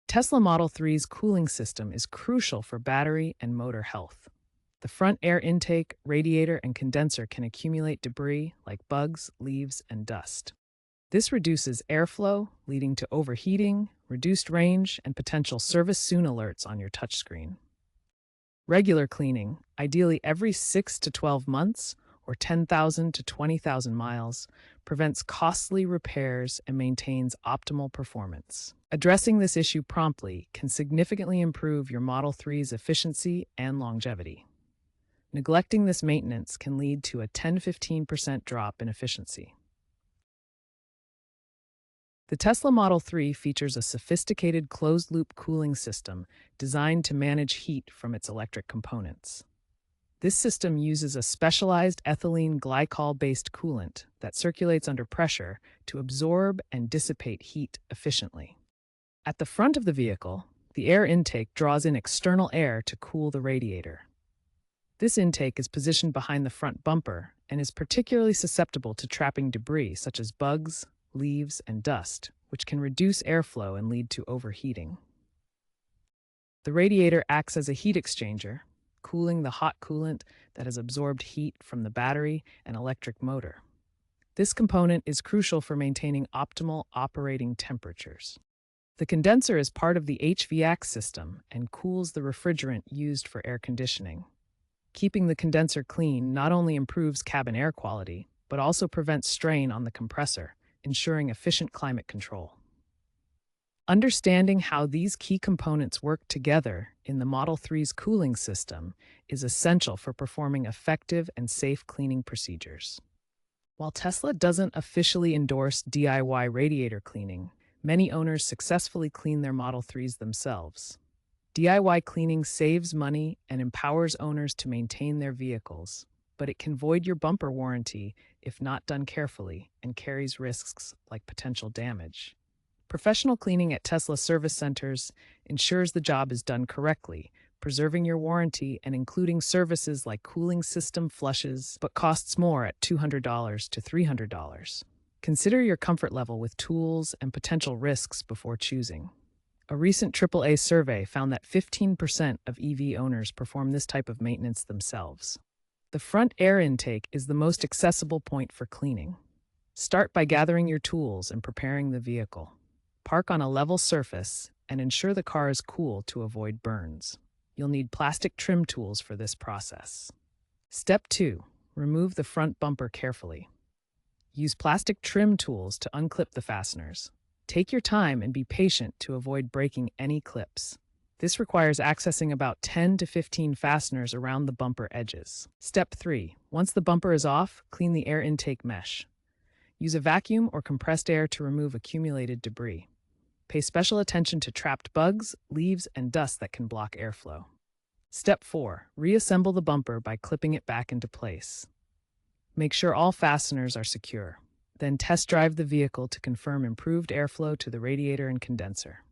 Tesla Model 3's cooling system is crucial for battery and motor health. The front air intake, radiator, and condenser can accumulate debris like bugs, leaves, and dust. This reduces airflow, leading to overheating, reduced range, and potential service soon alerts on your touchscreen. Regular cleaning, ideally every 6 to 12 months or 10,000 to 20,000 miles, prevents costly repairs and maintains optimal performance. Addressing this issue promptly can significantly improve your Model 3's efficiency and longevity. Neglecting this maintenance can lead to a 10–15% drop in efficiency. The Tesla Model 3 features a sophisticated closed-loop cooling system designed to manage heat from its electric components. This system uses a specialized ethylene glycol-based coolant that circulates under pressure to absorb and dissipate heat efficiently. At the front of the vehicle, the air intake draws in external air to cool the radiator. This intake is positioned behind the front bumper and is particularly susceptible to trapping debris such as bugs, leaves, and dust, which can reduce airflow and lead to overheating. The radiator acts as a heat exchanger, cooling the hot coolant that has absorbed heat from the battery and electric motor. This component is crucial for maintaining optimal operating temperatures. The condenser is part of the HVAC system and cools the refrigerant used for air conditioning. Keeping the condenser clean not only improves cabin air quality, but also prevents strain on the compressor, ensuring efficient climate control. Understanding how these key components work together in the Model 3's cooling system is essential for performing effective and safe cleaning procedures. While Tesla doesn't officially endorse DIY radiator cleaning, many owners successfully clean their Model 3s themselves. DIY cleaning saves money and empowers owners to maintain their vehicles, but it can void your bumper warranty if not done carefully and carries risks like potential damage. Professional cleaning at Tesla service centers ensures the job is done correctly, preserving your warranty and including services like cooling system flushes, but costs more at $200 to $300. Consider your comfort level with tools and potential risks before choosing. A recent AAA survey found that 15% of EV owners perform this type of maintenance themselves. The front air intake is the most accessible point for cleaning. Start by gathering your tools and preparing the vehicle. Park on a level surface and ensure the car is cool to avoid burns. You'll need plastic trim tools for this process. Step 2. Remove the front bumper carefully. Use plastic trim tools to unclip the fasteners. Take your time and be patient to avoid breaking any clips. This requires accessing about 10 to 15 fasteners around the bumper edges. Step 3. Once the bumper is off, clean the air intake mesh. Use a vacuum or compressed air to remove accumulated debris. Pay special attention to trapped bugs, leaves, and dust that can block airflow. Step 4. Reassemble the bumper by clipping it back into place. Make sure all fasteners are secure. Then test drive the vehicle to confirm improved airflow to the radiator and condenser.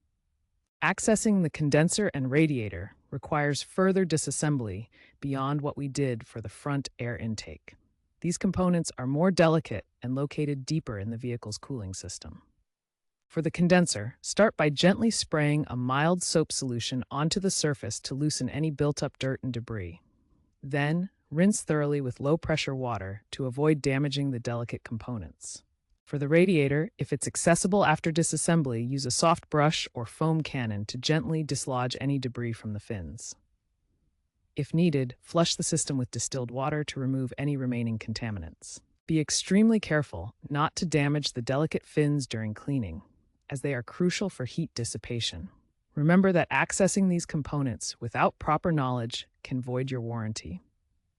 Accessing the condenser and radiator requires further disassembly beyond what we did for the front air intake. These components are more delicate and located deeper in the vehicle's cooling system. For the condenser, start by gently spraying a mild soap solution onto the surface to loosen any built-up dirt and debris. Then, rinse thoroughly with low-pressure water to avoid damaging the delicate components. For the radiator, if it's accessible after disassembly, use a soft brush or foam cannon to gently dislodge any debris from the fins. If needed, flush the system with distilled water to remove any remaining contaminants. Be extremely careful not to damage the delicate fins during cleaning, as they are crucial for heat dissipation. Remember that accessing these components without proper knowledge can void your warranty.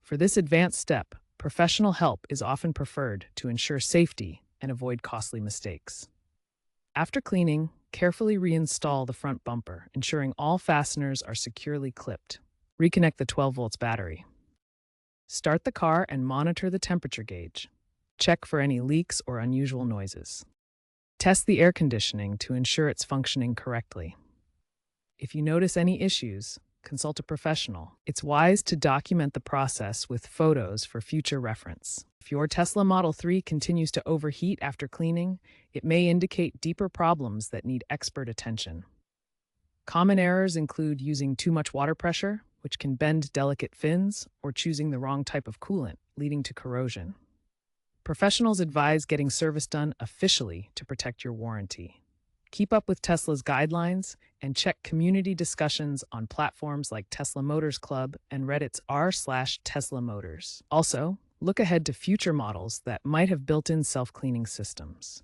For this advanced step, professional help is often preferred to ensure safety and avoid costly mistakes. After cleaning, carefully reinstall the front bumper, ensuring all fasteners are securely clipped. Reconnect the 12 volts battery. Start the car and monitor the temperature gauge. Check for any leaks or unusual noises. Test the air conditioning to ensure it's functioning correctly. If you notice any issues, consult a professional. It's wise to document the process with photos for future reference. If your Tesla Model 3 continues to overheat after cleaning, it may indicate deeper problems that need expert attention. Common errors include using too much water pressure, which can bend delicate fins, or choosing the wrong type of coolant, leading to corrosion. Professionals advise getting service done officially to protect your warranty. Keep up with Tesla's guidelines and check community discussions on platforms like Tesla Motors Club and Reddit's r/Tesla Motors. Also, look ahead to future models that might have built-in self-cleaning systems.